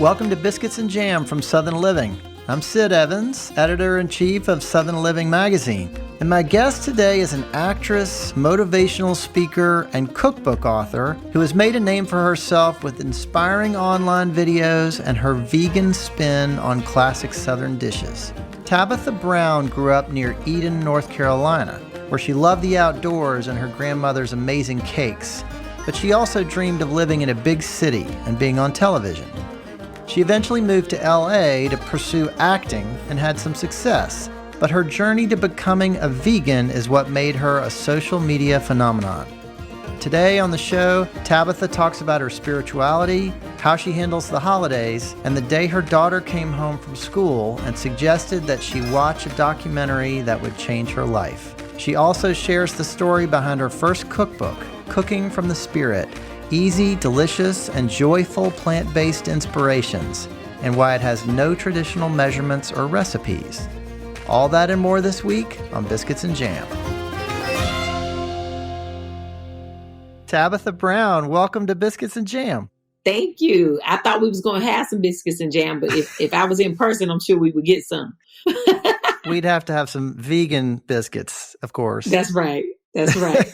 Welcome to Biscuits and Jam from Southern Living. I'm Sid Evans, editor-in-chief of Southern Living magazine. And my guest today is an actress, motivational speaker, and cookbook author who has made a name for herself with inspiring online videos and her vegan spin on classic Southern dishes. Tabitha Brown grew up near Eden, North Carolina, where she loved the outdoors and her grandmother's amazing cakes. But she also dreamed of living in a big city and being on television. She eventually moved to LA to pursue acting and had some success, but her journey to becoming a vegan is what made her a social media phenomenon. Today on the show, Tabitha talks about her spirituality, how she handles the holidays, and the day her daughter came home from school and suggested that she watch a documentary that would change her life. She also shares the story behind her first cookbook, Cooking from the Spirit, easy, delicious, and joyful plant-based inspirations, and why it has no traditional measurements or recipes. All that and more this week on Biscuits and Jam. Tabitha Brown, welcome to Biscuits and Jam. Thank you. I thought we was going to have some biscuits and jam, but if I was in person, I'm sure we would get some. We'd have to have some vegan biscuits, of course. That's right. That's right.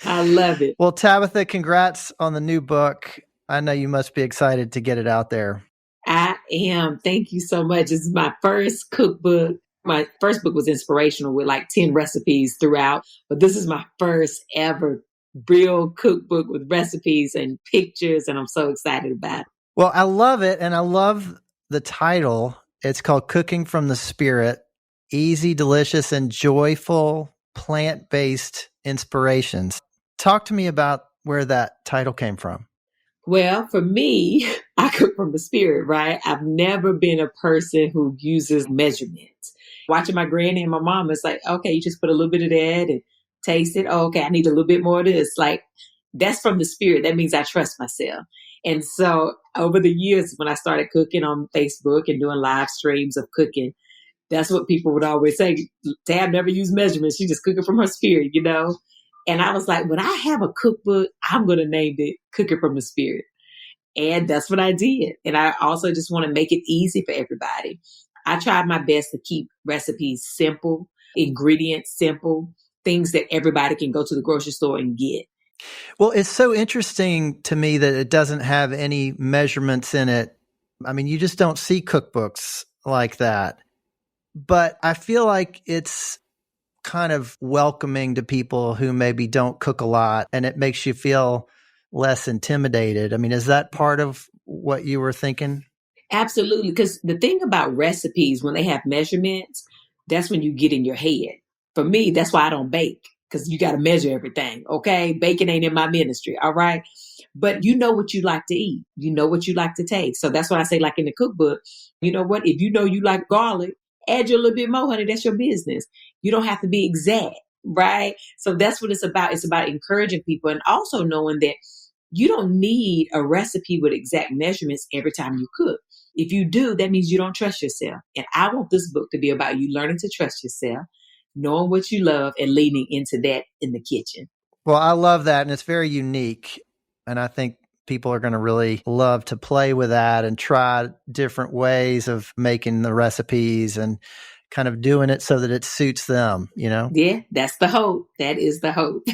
I love it. Well, Tabitha, congrats on the new book. I know you must be excited to get it out there. I am. Thank you so much. This is my first cookbook. My first book was inspirational with like 10 recipes throughout, but this is my first ever real cookbook with recipes and pictures, and I'm so excited about it. Well, I love it, and I love the title. It's called Cooking from the Spirit, easy, delicious, and joyful plant-based inspirations. Talk to me about where that title came from. Well, for me, I cook from the spirit, right? I've never been a person who uses measurements. Watching my granny and my mom, it's like, okay, you just put a little bit of that and taste it. Oh, okay, I need a little bit more of this. Like, that's from the spirit. That means I trust myself. And so over the years, when I started cooking on Facebook and doing live streams of cooking, that's what people would always say. Tab never used measurements. She just cooking from her spirit, you know? And I was like, when I have a cookbook, I'm going to name it Cooking from the Spirit. And that's what I did. And I also just want to make it easy for everybody. I tried my best to keep recipes simple, ingredients simple, things that everybody can go to the grocery store and get. Well, it's so interesting to me that it doesn't have any measurements in it. I mean, you just don't see cookbooks like that. But I feel like it's kind of welcoming to people who maybe don't cook a lot, and it makes you feel less intimidated. I mean, is that part of what you were thinking? Absolutely. Because the thing about recipes, when they have measurements, that's when you get in your head. For me, that's why I don't bake, because you got to measure everything. Okay. Baking ain't in my ministry. All right. But you know what you like to eat. You know what you like to taste. So that's why I say, like in the cookbook, you know what? If you know you like garlic, add you a little bit more, honey. That's your business. You don't have to be exact, right? So that's what it's about. It's about encouraging people and also knowing that you don't need a recipe with exact measurements every time you cook. If you do, that means you don't trust yourself. And I want this book to be about you learning to trust yourself, knowing what you love, and leaning into that in the kitchen. Well, I love that. And it's very unique. And I think people are going to really love to play with that and try different ways of making the recipes and kind of doing it so that it suits them, you know? Yeah, that's the hope. That is the hope.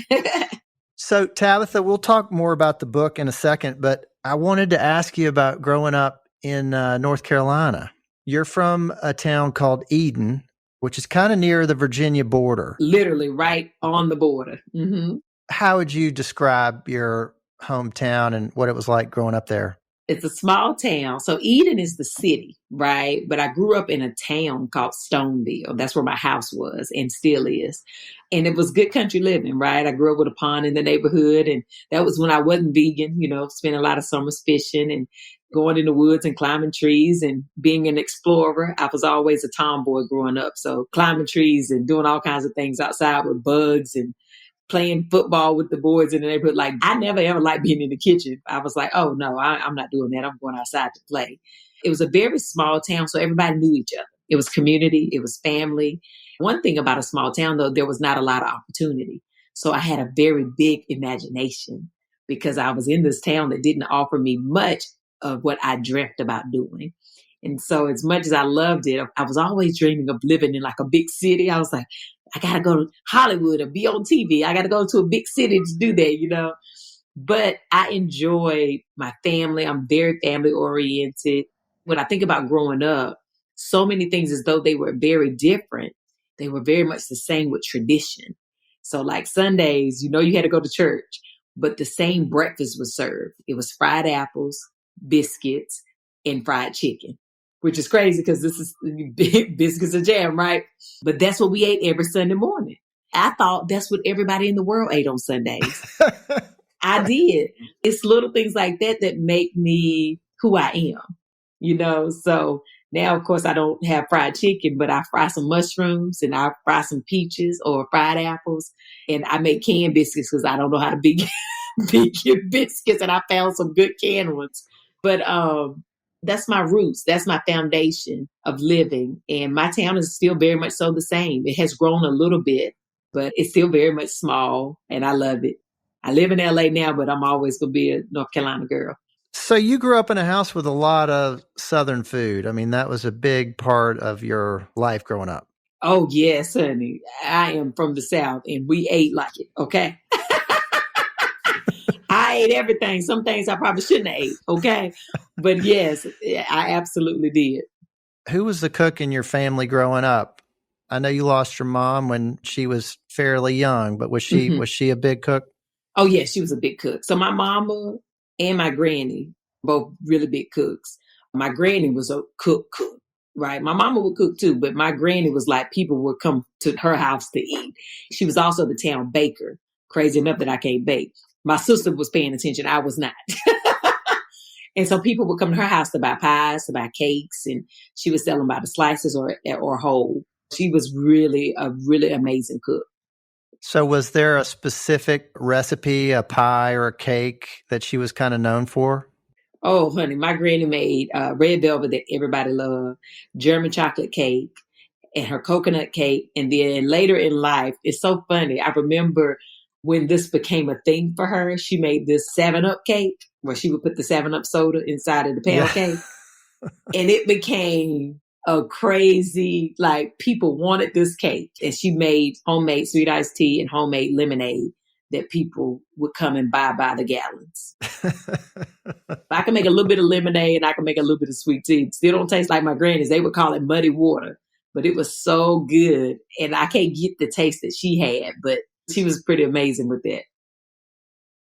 So, Tabitha, we'll talk more about the book in a second, but I wanted to ask you about growing up in North Carolina. You're from a town called Eden, which is kind of near the Virginia border. Literally right on the border. Mm-hmm. How would you describe your hometown and what it was like growing up there? It's a small town. So Eden is the city, right? But I grew up in a town called Stoneville. That's where my house was and still is. And it was good country living, right? I grew up with a pond in the neighborhood. And that was when I wasn't vegan, you know, spent a lot of summers fishing and going in the woods and climbing trees and being an explorer. I was always a tomboy growing up. So climbing trees and doing all kinds of things outside with bugs and playing football with the boys in the neighborhood. Like, I never ever liked being in the kitchen. I was like, oh no, I'm not doing that. I'm going outside to play. It was a very small town, so everybody knew each other. It was community. It was family. One thing about a small town, though, there was not a lot of opportunity. So I had a very big imagination because I was in this town that didn't offer me much of what I dreamt about doing. And so as much as I loved it, I was always dreaming of living in like a big city. I was like, I got to go to Hollywood or be on TV. I got to go to a big city to do that, you know. But I enjoyed my family. I'm very family oriented. When I think about growing up, so many things as though they were very different, they were very much the same with tradition. So like Sundays, you know, you had to go to church, but the same breakfast was served. It was fried apples, biscuits, and fried chicken, which is crazy because this is biscuits and jam, right? But that's what we ate every Sunday morning. I thought that's what everybody in the world ate on Sundays. I did. It's little things like that that make me who I am, you know? So now, of course, I don't have fried chicken, but I fry some mushrooms and I fry some peaches or fried apples. And I make canned biscuits because I don't know how to be vegan biscuits. And I found some good canned ones. But that's my roots. That's my foundation of living. And my town is still very much so the same. It has grown a little bit, but it's still very much small. And I love it. I live in LA now, but I'm always going to be a North Carolina girl. So you grew up in a house with a lot of Southern food. I mean, that was a big part of your life growing up. Oh, yes, honey. I am from the South and we ate like it. Okay. I ate everything. Some things I probably shouldn't have ate. Okay. But yes, I absolutely did. Who was the cook in your family growing up? I know you lost your mom when she was fairly young, but was she a big cook? Oh, yeah, she was a big cook. So my mama and my granny, both really big cooks. My granny was a cook, right? My mama would cook too, but my granny was like people would come to her house to eat. She was also the town baker. Crazy enough that I can't bake. My sister was paying attention. I was not. And so people would come to her house to buy pies, to buy cakes, and she would sell them by the slices or whole. She was really a really amazing cook. So was there a specific recipe, a pie or a cake that she was kind of known for? Oh, honey, my granny made red velvet that everybody loved, German chocolate cake, and her coconut cake. And then later in life, it's so funny. I remember when this became a thing for her, she made this 7-Up cake where she would put the 7-Up soda inside of the pound cake. And it became a crazy, like people wanted this cake. And she made homemade sweet iced tea and homemade lemonade that people would come and buy by the gallons. I can make a little bit of lemonade and I can make a little bit of sweet tea. It still don't taste like my granny's. They would call it muddy water, but it was so good. And I can't get the taste that she had, but she was pretty amazing with that.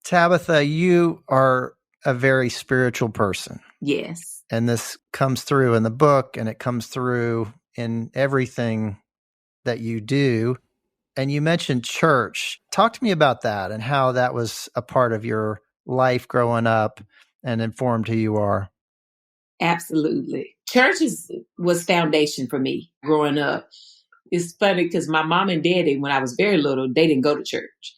Tabitha, you are a very spiritual person. Yes. And this comes through in the book and it comes through in everything that you do. And you mentioned church. Talk to me about that and how that was a part of your life growing up and informed who you are. Absolutely. Church was foundation for me growing up. It's funny because my mom and daddy, when I was very little, they didn't go to church.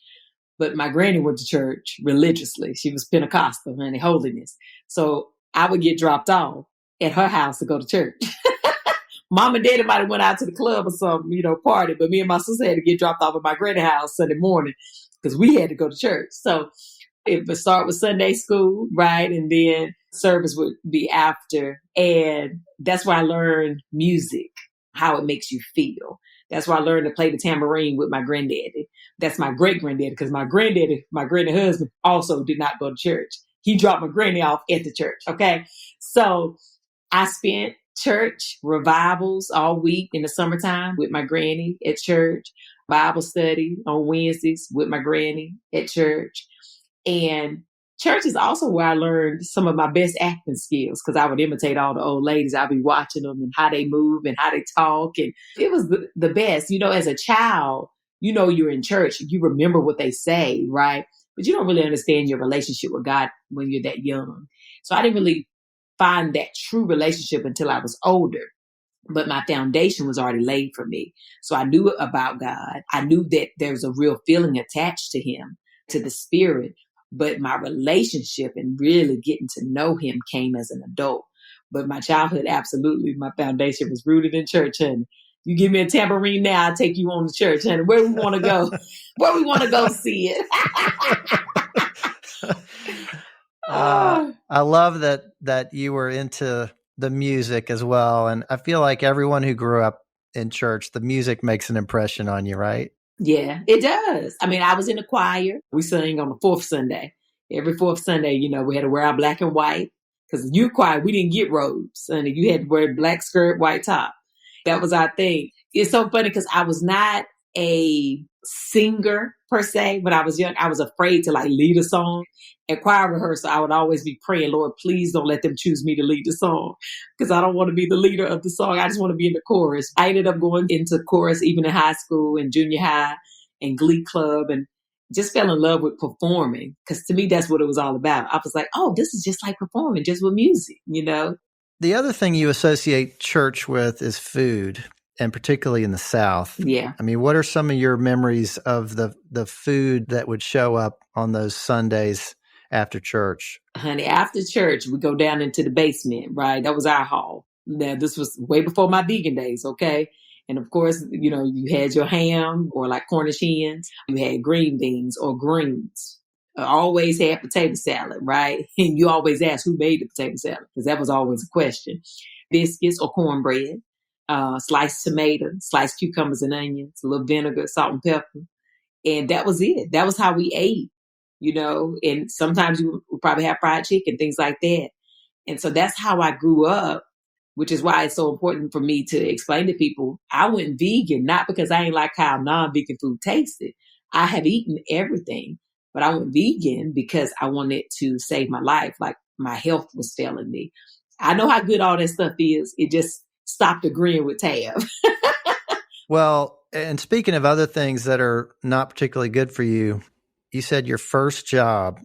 But my granny went to church religiously. She was Pentecostal, honey, holiness. So I would get dropped off at her house to go to church. Mom and daddy might have went out to the club or something, party. But me and my sister had to get dropped off at my granny house Sunday morning because we had to go to church. So it would start with Sunday school, right? And then service would be after. And that's where I learned music, how it makes you feel. That's where I learned to play the tambourine with my granddaddy. That's my great granddaddy, because my granddaddy, my granny husband, also did not go to church. He dropped my granny off at the church. Okay. So I spent church revivals all week in the summertime with my granny at church, Bible study on Wednesdays with my granny at church. And church is also where I learned some of my best acting skills, because I would imitate all the old ladies. I'd be watching them and how they move and how they talk. And it was the best. As a child, you're in church, you remember what they say, right? But you don't really understand your relationship with God when you're that young. So I didn't really find that true relationship until I was older. But my foundation was already laid for me. So I knew about God. I knew that there's a real feeling attached to him, to the spirit. But my relationship and really getting to know him came as an adult. But my childhood, absolutely, my foundation was rooted in church, honey. You give me a tambourine now, I'll take you on to church, honey. Where we want to go, where we want to go see it. I love that you were into the music as well. And I feel like everyone who grew up in church, the music makes an impression on you, right? Yeah, it does. I mean, I was in the choir. We sang on the fourth Sunday. Every fourth Sunday, we had to wear our black and white because youth choir, we didn't get robes. And you had to wear black skirt, white top. That was our thing. It's so funny because I was not a singer per se. When I was young, I was afraid to like lead a song. At choir rehearsal, I would always be praying, Lord, please don't let them choose me to lead the song because I don't want to be the leader of the song. I just want to be in the chorus. I ended up going into chorus even in high school and junior high and glee club and just fell in love with performing because to me, that's what it was all about. I was like, oh, this is just like performing, just with music. The other thing you associate church with is food, and particularly in the South. Yeah. I mean, what are some of your memories of the food that would show up on those Sundays after church? Honey, after church, we go down into the basement, right? That was our hall. Now, this was way before my vegan days, okay? And of course, you had your ham or like Cornish hens. You had green beans or greens. I always had potato salad, right? And you always ask who made the potato salad because that was always a question. Biscuits or cornbread, sliced tomato, sliced cucumbers and onions, a little vinegar, salt and pepper. And that was it. That was how we ate, and sometimes you would probably have fried chicken, things like that. And so that's how I grew up, which is why it's so important for me to explain to people I went vegan, not because I ain't like how non-vegan food tasted. I have eaten everything, but I went vegan because I wanted to save my life. Like my health was failing me. I know how good all that stuff is. It just stopped agreeing with Tab. Well, and speaking of other things that are not particularly good for you, you said your first job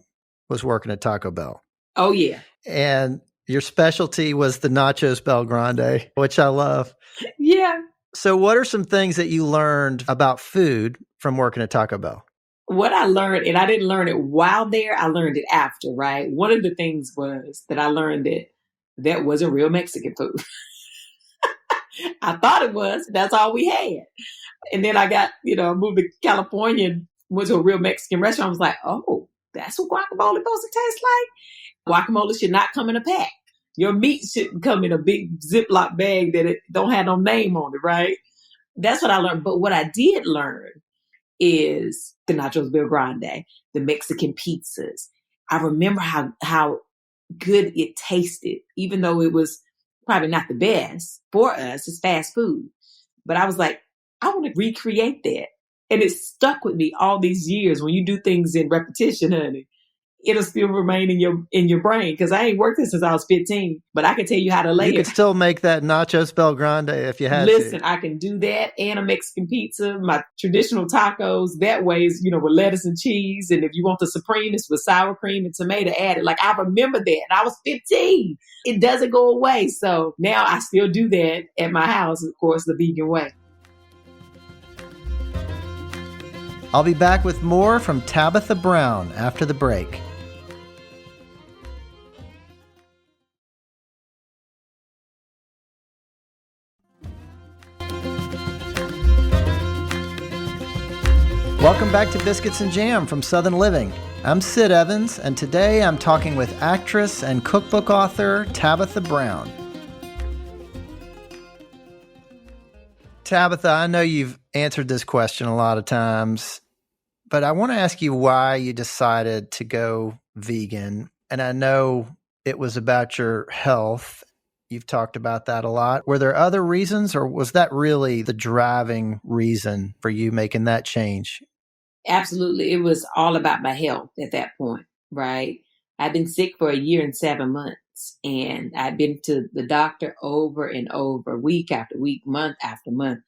was working at Taco Bell. Oh, yeah. And your specialty was the nachos Bel Grande, which I love. Yeah. So what are some things that you learned about food from working at Taco Bell? What I learned, and I didn't learn it while there, I learned it after, right? One of the things was that I learned that wasn't real Mexican food. I thought it was. That's all we had. And then I got, moved to California and went to a real Mexican restaurant. I was like, oh, that's what guacamole supposed to taste like? Guacamole should not come in a pack. Your meat shouldn't come in a big Ziploc bag that it don't have no name on it, right? That's what I learned. But what I did learn is the nachos Bel Grande, the Mexican pizzas. I remember how good it tasted, even though it was probably not the best for us. It's fast food. But I was like, I want to recreate that. And it stuck with me all these years. When you do things in repetition, honey, it'll still remain in your brain. Because I ain't worked this since I was 15, but I can tell you how to lay it. You could still make that nachos Bel Grande if you had Listen, to. I can do that and a Mexican pizza, my traditional tacos. That way is, with lettuce and cheese. And if you want the supreme, it's with sour cream and tomato added. Like I remember that. And I was 15. It doesn't go away. So now I still do that at my house, of course, the vegan way. I'll be back with more from Tabitha Brown after the break. Welcome back to Biscuits and Jam from Southern Living. I'm Sid Evans, and today I'm talking with actress and cookbook author Tabitha Brown. Tabitha, I know you've answered this question a lot of times, but I want to ask you why you decided to go vegan. And I know it was about your health. You've talked about that a lot. Were there other reasons, or was that really the driving reason for you making that change? Absolutely. It was all about my health at that point, right? I've been sick for 1 year and 7 months, and I've been to the doctor over and over, week after week, month after month,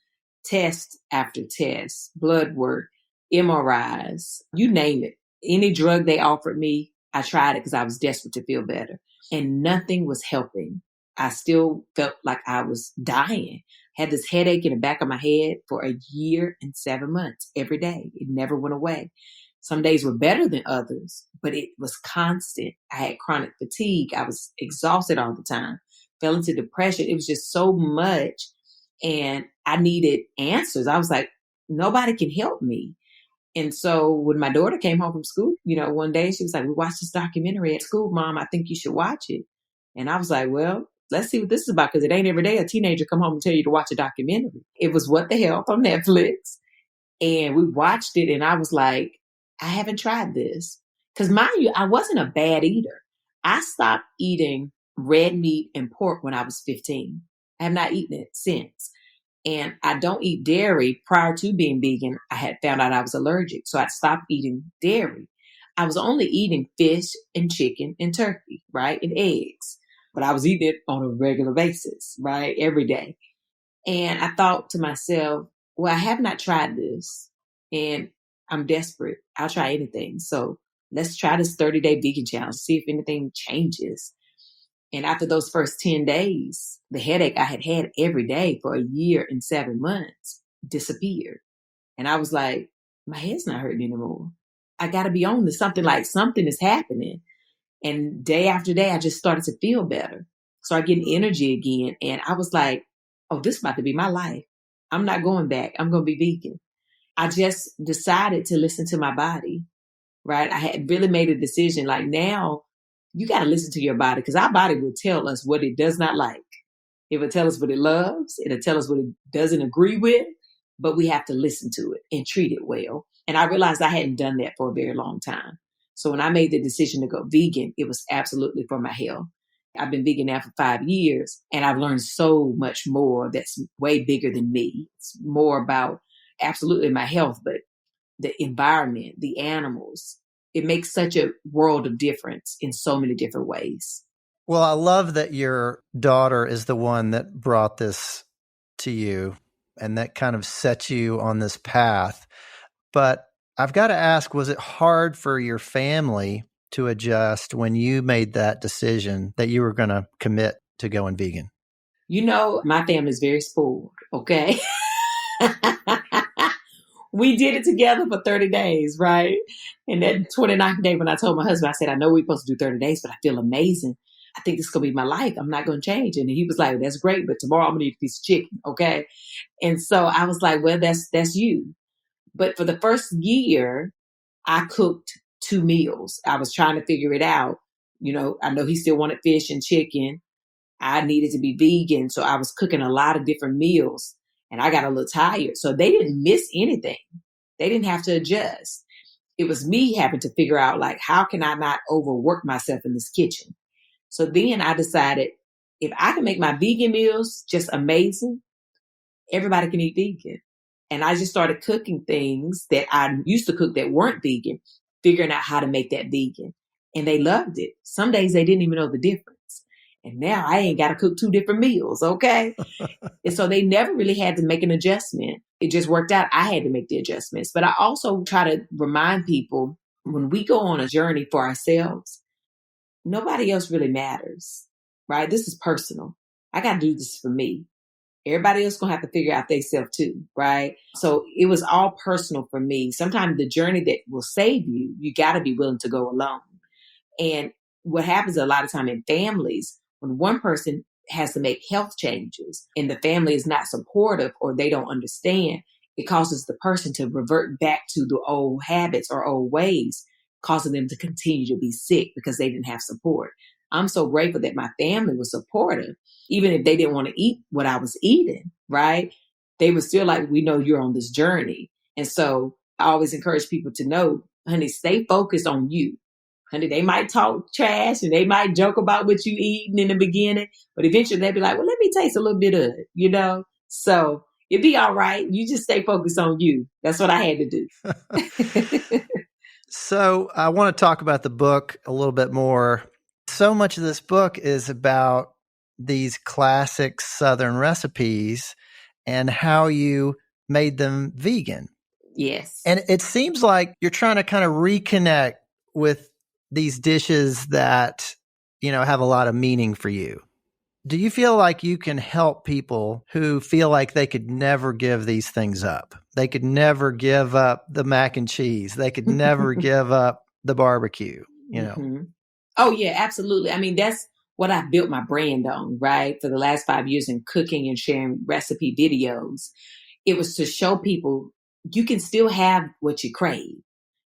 test after test, blood work, MRIs, you name it. Any drug they offered me, I tried it because I was desperate to feel better, and nothing was helping. I still felt like I was dying. Had this headache in the back of my head for 1 year and 7 months every day. It never went away. Some days were better than others, but it was constant. I had chronic fatigue. I was exhausted all the time, fell into depression. It was just so much. And I needed answers. I was like, nobody can help me. And so when my daughter came home from school, one day she was like, we watched this documentary at school, Mom. I think you should watch it. And I was like, well, let's see what this is about, because it ain't every day a teenager come home and tell you to watch a documentary. It was What the Health on Netflix. And we watched it and I was like, I haven't tried this. Because mind you, I wasn't a bad eater. I stopped eating red meat and pork when I was 15. I have not eaten it since. And I don't eat dairy. Prior to being vegan, I had found out I was allergic. So I stopped eating dairy. I was only eating fish and chicken and turkey, right? And eggs. But I was eating it on a regular basis, right? Every day. And I thought to myself, well, I have not tried this and I'm desperate. I'll try anything. So let's try this 30-day vegan challenge, see if anything changes. And after those first 10 days, the headache I had had every day for a year and 7 months disappeared. And I was like, my head's not hurting anymore. I got to be on to something, like something is happening. And day after day, I just started to feel better. Started getting energy again. And I was like, oh, this is about to be my life. I'm not going back. I'm going to be vegan. I just decided to listen to my body, right? I had really made a decision. Like, now you got to listen to your body, because our body will tell us what it does not like. It will tell us what it loves. It'll tell us what it doesn't agree with, but we have to listen to it and treat it well. And I realized I hadn't done that for a very long time. So when I made the decision to go vegan, it was absolutely for my health. I've been vegan now for 5 years, and I've learned so much more that's way bigger than me. It's more about absolutely my health, but the environment, the animals. It makes such a world of difference in so many different ways. Well, I love that your daughter is the one that brought this to you and that kind of set you on this path. But I've got to ask, was it hard for your family to adjust when you made that decision that you were going to commit to going vegan? My family is very spoiled, okay? We did it together for 30 days, right? And that 29th day when I told my husband, I said, I know we're supposed to do 30 days, but I feel amazing. I think this is going to be my life. I'm not going to change. And he was like, that's great, but tomorrow I'm going to eat a piece of chicken, okay? And so I was like, well, that's you. But for the first year, I cooked 2 meals. I was trying to figure it out. I know he still wanted fish and chicken. I needed to be vegan. So I was cooking a lot of different meals and I got a little tired. So they didn't miss anything. They didn't have to adjust. It was me having to figure out, like, how can I not overwork myself in this kitchen? So then I decided, if I can make my vegan meals just amazing, everybody can eat vegan. And I just started cooking things that I used to cook that weren't vegan, figuring out how to make that vegan. And they loved it. Some days they didn't even know the difference. And now I ain't got to cook 2 different meals, okay? And so they never really had to make an adjustment. It just worked out. I had to make the adjustments. But I also try to remind people, when we go on a journey for ourselves, nobody else really matters, right? This is personal. I got to do this for me. Everybody else going to have to figure out themselves too, right? So it was all personal for me. Sometimes the journey that will save you, you got to be willing to go alone. And what happens a lot of time in families, when one person has to make health changes and the family is not supportive or they don't understand, it causes the person to revert back to the old habits or old ways, causing them to continue to be sick because they didn't have support. I'm so grateful that my family was supportive. Even if they didn't want to eat what I was eating, right? They were still like, we know you're on this journey. And so I always encourage people to know, honey, stay focused on you. Honey, they might talk trash and they might joke about what you eating in the beginning, but eventually they'll be like, well, let me taste a little bit of it, So it'll be all right. You just stay focused on you. That's what I had to do. So I want to talk about the book a little bit more. So much of this book is about these classic Southern recipes and how you made them vegan. Yes. And it seems like you're trying to kind of reconnect with these dishes that, have a lot of meaning for you. Do you feel like you can help people who feel like they could never give these things up? They could never give up the mac and cheese. They could never give up the barbecue, Mm-hmm. Oh, yeah, absolutely. I mean, that's what I've built my brand on, right? For the last 5 years in cooking and sharing recipe videos. It was to show people you can still have what you crave.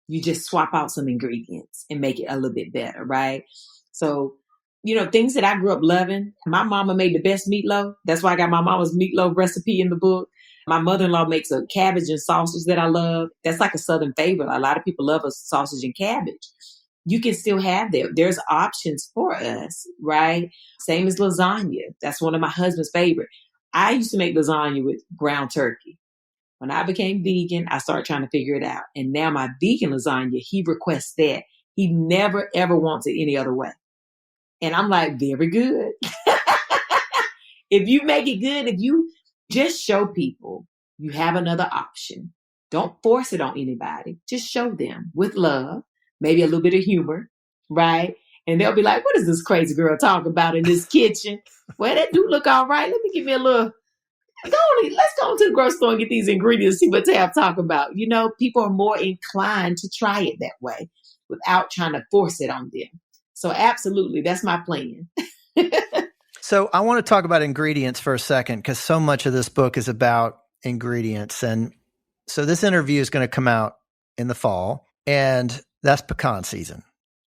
You just swap out some ingredients and make it a little bit better, right? So, things that I grew up loving. My mama made the best meatloaf. That's why I got my mama's meatloaf recipe in the book. My mother-in-law makes a cabbage and sausage that I love. That's like a Southern favorite. A lot of people love a sausage and cabbage. You can still have that. There's options for us, right? Same as lasagna. That's one of my husband's favorite. I used to make lasagna with ground turkey. When I became vegan, I started trying to figure it out. And now my vegan lasagna, he requests that. He never, ever wants it any other way. And I'm like, very good. If you make it good, if you just show people you have another option, don't force it on anybody. Just show them with love, maybe a little bit of humor, right? And they'll be like, what is this crazy girl talking about in this kitchen? Well, that do look all right. Let me give me a little... Let's go to the grocery store and get these ingredients, see what Tab talk about. People are more inclined to try it that way without trying to force it on them. So absolutely, that's my plan. So I want to talk about ingredients for a second, because so much of this book is about ingredients. And so this interview is going to come out in the fall, and that's pecan season.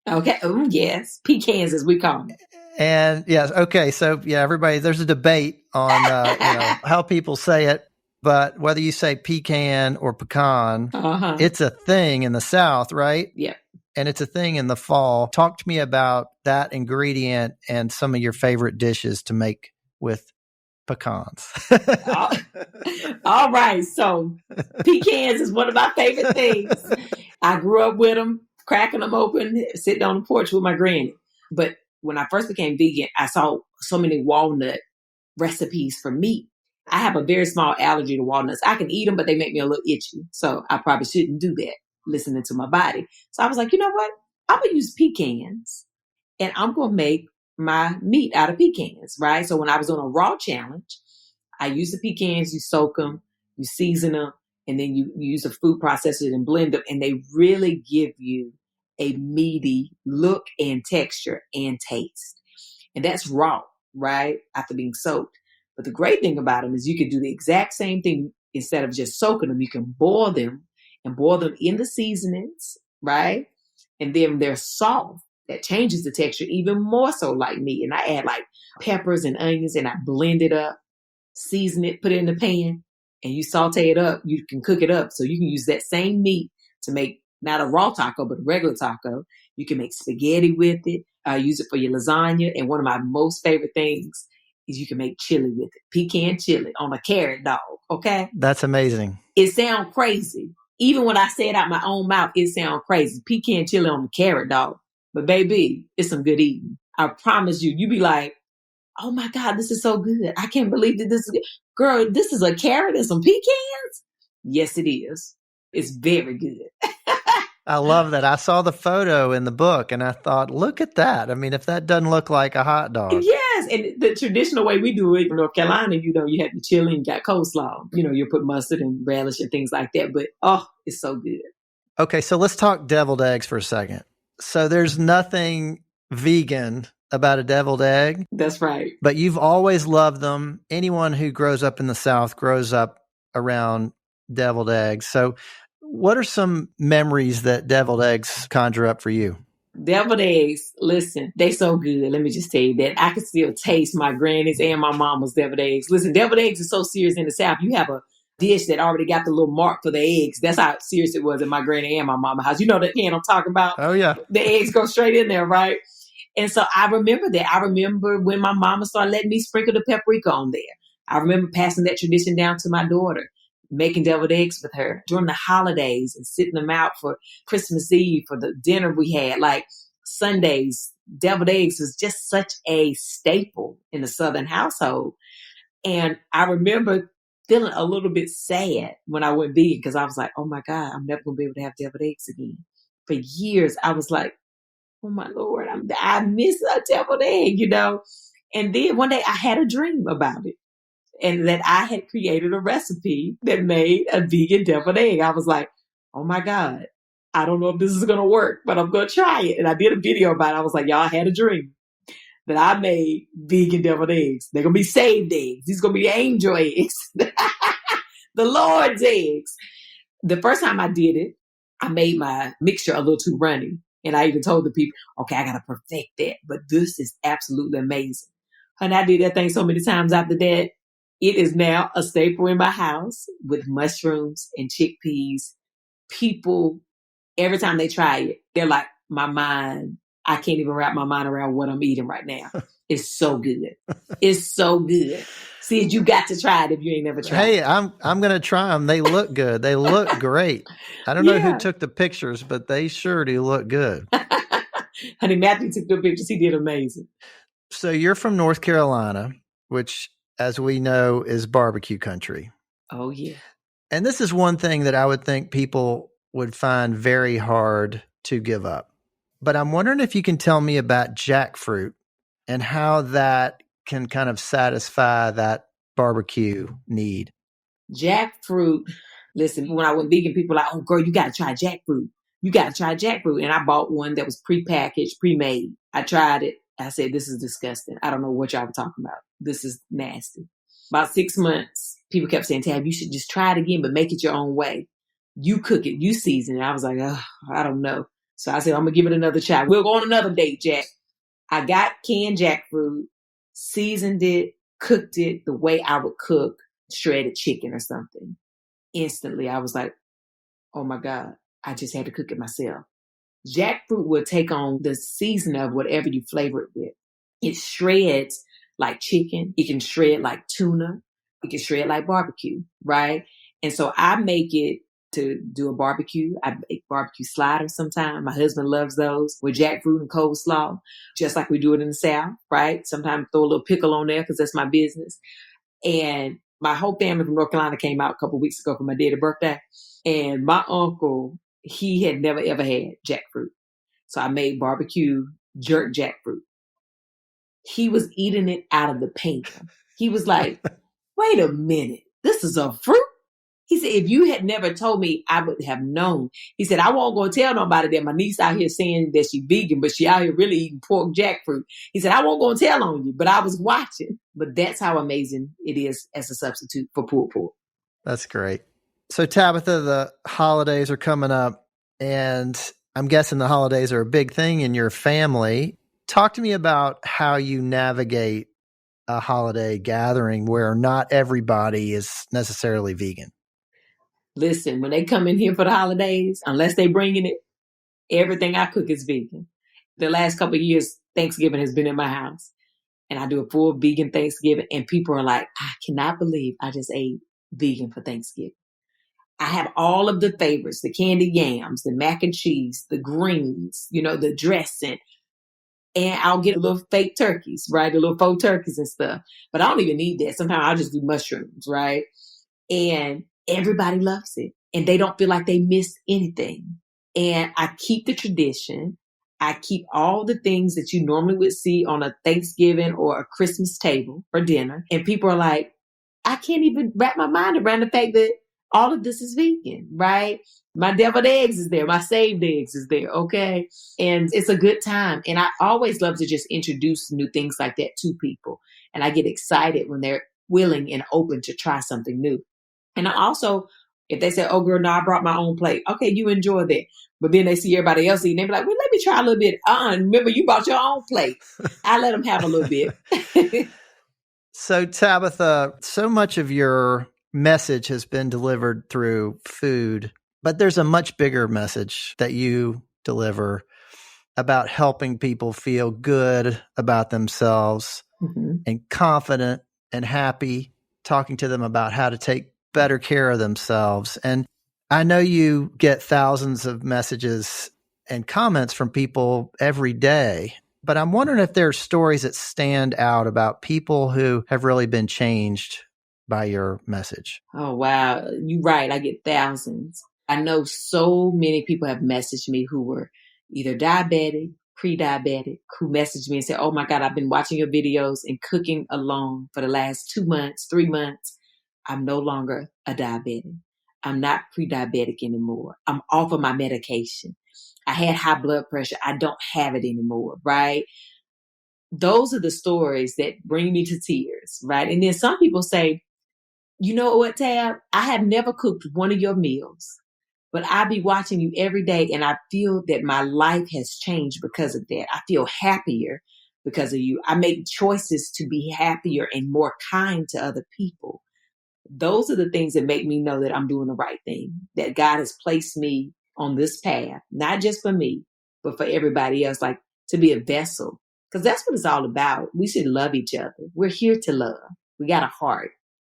Okay. Yes. Pecans, as we call them. And yes. Okay. So yeah, everybody, there's a debate on, how people say it, but whether you say pecan or pecan, it's a thing in the South, right? Yeah. And it's a thing in the fall. Talk to me about that ingredient and some of your favorite dishes to make with pecans. All right. So pecans is one of my favorite things. I grew up with them, cracking them open, sitting on the porch with my granny. But when I first became vegan, I saw so many walnut recipes for meat. I have a very small allergy to walnuts. I can eat them, but they make me a little itchy. So I probably shouldn't do that, listening to my body. So I was like, you know what? I'm going to use pecans, and I'm going to make my meat out of pecans, right? So when I was on a raw challenge, I use the pecans, you soak them, you season them, and then you use a food processor and blend them, and they really give you a meaty look and texture and taste. And that's raw, right? After being soaked. But the great thing about them is you can do the exact same thing. Instead of just soaking them, you can boil them and boil them in the seasonings, right? And then they're soft. That changes the texture even more so like meat. And I add like peppers and onions, and I blend it up, season it, put it in the pan, and you saute it up. You can cook it up. So you can use that same meat to make not a raw taco, but a regular taco. You can make spaghetti with it. Use it for your lasagna. And one of my most favorite things is you can make chili with it. Pecan chili on a carrot dog. Okay. That's amazing. It sounds crazy. Even when I say it out my own mouth, it sounds crazy. Pecan chili on a carrot dog. But baby, it's some good eating. I promise you, you be like, oh my God, this is so good. I can't believe that this is good. Girl, this is a carrot and some pecans? Yes, it is. It's very good. I love that. I saw the photo in the book and I thought, look at that. I mean, if that doesn't look like a hot dog. Yes. And the traditional way we do it in North Carolina, you have the chili and you got coleslaw. You put mustard and relish and things like that. But, it's so good. Okay. So let's talk deviled eggs for a second. So there's nothing vegan about a deviled egg. That's right. But you've always loved them. Anyone who grows up in the South grows up around deviled eggs. So what are some memories that deviled eggs conjure up for you? Deviled eggs, listen, they so good. Let me just tell you that I can still taste my granny's and my mama's deviled eggs. Listen, deviled eggs are so serious in the South. You have a dish that already got the little mark for the eggs. That's how serious it was in my granny and my mama's house. You know that can I'm talking about? Oh, yeah. The eggs go straight in there, right? And so I remember that. I remember when my mama started letting me sprinkle the paprika on there. I remember passing that tradition down to my daughter, making deviled eggs with her during the holidays and sitting them out for Christmas Eve for the dinner we had. Like Sundays, deviled eggs was just such a staple in the Southern household. And I remember feeling a little bit sad when I went vegan because I was like, oh my God, I'm never going to be able to have deviled eggs again. For years, I was like, oh my Lord, I miss a deviled egg, And then one day I had a dream about it. And that I had created a recipe that made a vegan deviled egg. I was like, oh my God, I don't know if this is going to work, but I'm going to try it. And I did a video about it. I was like, y'all, I had a dream that I made vegan deviled eggs. They're going to be saved eggs. These are going to be angel eggs. The Lord's eggs. The first time I did it, I made my mixture a little too runny. And I even told the people, okay, I got to perfect that. But this is absolutely amazing. And I did that thing so many times after that. It is now a staple in my house with mushrooms and chickpeas. People, every time they try it, they're like, my mind, I can't even wrap my mind around what I'm eating right now. It's so good. It's so good. Sid, you got to try it if you ain't never tried it. Hey, I'm going to try them. They look good. They look great. I don't know who took the pictures, but they sure do look good. Honey, Matthew took the pictures. He did amazing. So you're from North Carolina, which, as we know, is barbecue country. Oh, yeah. And this is one thing that I would think people would find very hard to give up. But I'm wondering if you can tell me about jackfruit and how that can kind of satisfy that barbecue need. Jackfruit. Listen, when I went vegan, people were like, oh, girl, you got to try jackfruit. You got to try jackfruit. And I bought one that was prepackaged, pre-made. I tried it. I said, this is disgusting. I don't know what y'all were talking about. This is nasty. About 6 months, people kept saying, Tab, you should just try it again, but make it your own way. You cook it, you season it. I was like, oh, I don't know. So I said, I'm going to give it another try. We'll go on another date, Jack. I got canned jackfruit, seasoned it, cooked it the way I would cook shredded chicken or something. Instantly, I was like, oh my God, I just had to cook it myself. Jackfruit will take on the season of whatever you flavor it with. It shreds like chicken. It can shred like tuna. It can shred like barbecue, right? And so I make it to do a barbecue. I make barbecue sliders sometimes. My husband loves those with jackfruit and coleslaw, just like we do it in the South, right? Sometimes throw a little pickle on there because that's my business. And my whole family from North Carolina came out a couple of weeks ago for my dad's birthday. And my uncle, he had never, ever had jackfruit. So I made barbecue jerk jackfruit. He was eating it out of the pan. He was like, wait a minute, this is a fruit? He said, if you had never told me, I would have known. He said, I won't go tell nobody that my niece out here saying that she vegan, but she out here really eating pork jackfruit. He said, I won't go tell on you, but I was watching. But that's how amazing it is as a substitute for pulled pork. That's great. So Tabitha, the holidays are coming up, and I'm guessing the holidays are a big thing in your family. Talk to me about how you navigate a holiday gathering where not everybody is necessarily vegan. Listen, when they come in here for the holidays, unless they bringing it, everything I cook is vegan. The last couple of years, Thanksgiving has been in my house. And I do a full vegan Thanksgiving. And people are like, I cannot believe I just ate vegan for Thanksgiving. I have all of the favorites, the candied yams, the mac and cheese, the greens, the dressing. And I'll get little fake turkeys, right? The little faux turkeys and stuff. But I don't even need that. Sometimes I'll just do mushrooms, right? And everybody loves it. And they don't feel like they missed anything. And I keep the tradition. I keep all the things that you normally would see on a Thanksgiving or a Christmas table for dinner. And people are like, I can't even wrap my mind around the fact that all of this is vegan, right? My deviled eggs is there. My saved eggs is there. Okay. And it's a good time. And I always love to just introduce new things like that to people. And I get excited when they're willing and open to try something new. And I also, if they say, oh girl, no, I brought my own plate. Okay, you enjoy that. But then they see everybody else eating. They be like, well, let me try a little bit. Remember, you brought your own plate. I let them have a little bit. So Tabitha, so much of your message has been delivered through food, but there's a much bigger message that you deliver about helping people feel good about themselves and confident and happy, talking to them about how to take better care of themselves. And I know you get thousands of messages and comments from people every day, but I'm wondering if there are stories that stand out about people who have really been changed by your message. Oh, wow. You're right. I get thousands. I know so many people have messaged me who were either diabetic, pre-diabetic, who messaged me and said, oh my God, I've been watching your videos and cooking alone for the last 2 months, 3 months. I'm no longer a diabetic. I'm not pre-diabetic anymore. I'm off of my medication. I had high blood pressure. I don't have it anymore, right? Those are the stories that bring me to tears, right? And then some people say, you know what, Tab? I have never cooked one of your meals, But I be watching you every day, and I feel that my life has changed because of that. I feel happier because of you. I make choices to be happier and more kind to other people. Those are the things that make me know that I'm doing the right thing, that God has placed me on this path, not just for me, but for everybody else, like to be a vessel. Because that's what it's all about. We should love each other. We're here to love. We got a heart.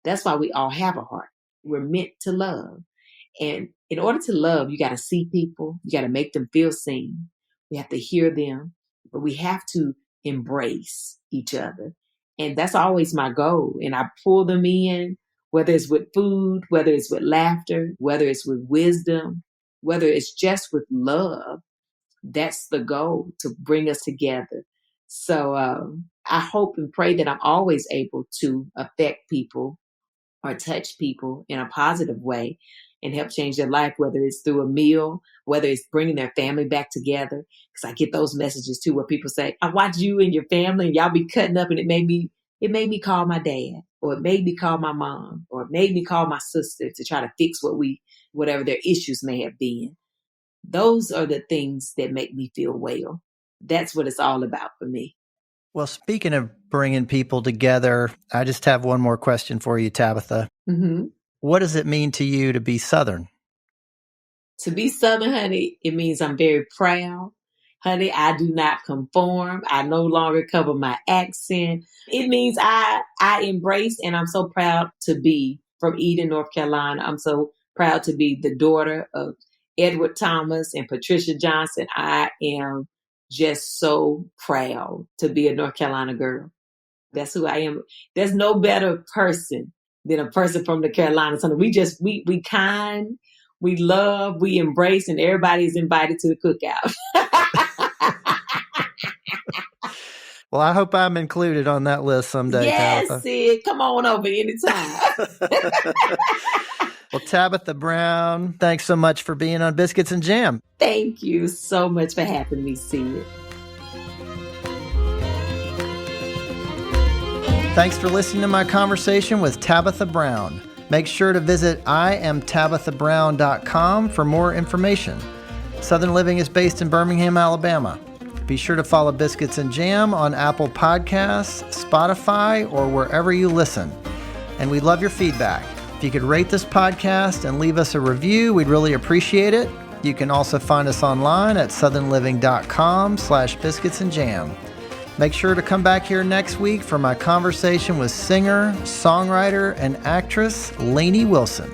That's why we all have a heart. We're meant to love. And in order to love, you got to see people. You got to make them feel seen. We have to hear them, but we have to embrace each other. And that's always my goal. And I pull them in, whether it's with food, whether it's with laughter, whether it's with wisdom, whether it's just with love. That's the goal, to bring us together. So I hope and pray that I'm always able to affect people or touch people in a positive way and help change their life, whether it's through a meal, whether it's bringing their family back together. Because I get those messages too, where people say, I watch you and your family and y'all be cutting up, and it made me call my dad, or it made me call my mom, or it made me call my sister to try to fix whatever their issues may have been. Those are the things that make me feel well. That's what it's all about for me. Well, speaking of bringing people together, I just have one more question for you, Tabitha. Mm-hmm. What does it mean to you to be Southern? To be Southern, honey, it means I'm very proud. Honey, I do not conform. I no longer cover my accent. It means I embrace, and I'm so proud to be from Eden, North Carolina. I'm so proud to be the daughter of Edward Thomas and Patricia Johnson. I am just so proud to be a North Carolina girl. That's who I am. There's no better person than a person from the Carolinas. We kind, we love, we embrace, and everybody's invited to the cookout. Well, I hope I'm included on that list someday, yes, Tabitha. Sid, come on over anytime. Well, Tabitha Brown, thanks so much for being on Biscuits and Jam. Thank you so much for having me, Sid. Thanks for listening to my conversation with Tabitha Brown. Make sure to visit IamTabithaBrown.com for more information. Southern Living is based in Birmingham, Alabama. Be sure to follow Biscuits and Jam on Apple Podcasts, Spotify, or wherever you listen. And we love your feedback. If you could rate this podcast and leave us a review, we'd really appreciate it. You can also find us online at southernliving.com/biscuitsandjam. Make sure to come back here next week for my conversation with singer, songwriter, and actress Lainey Wilson.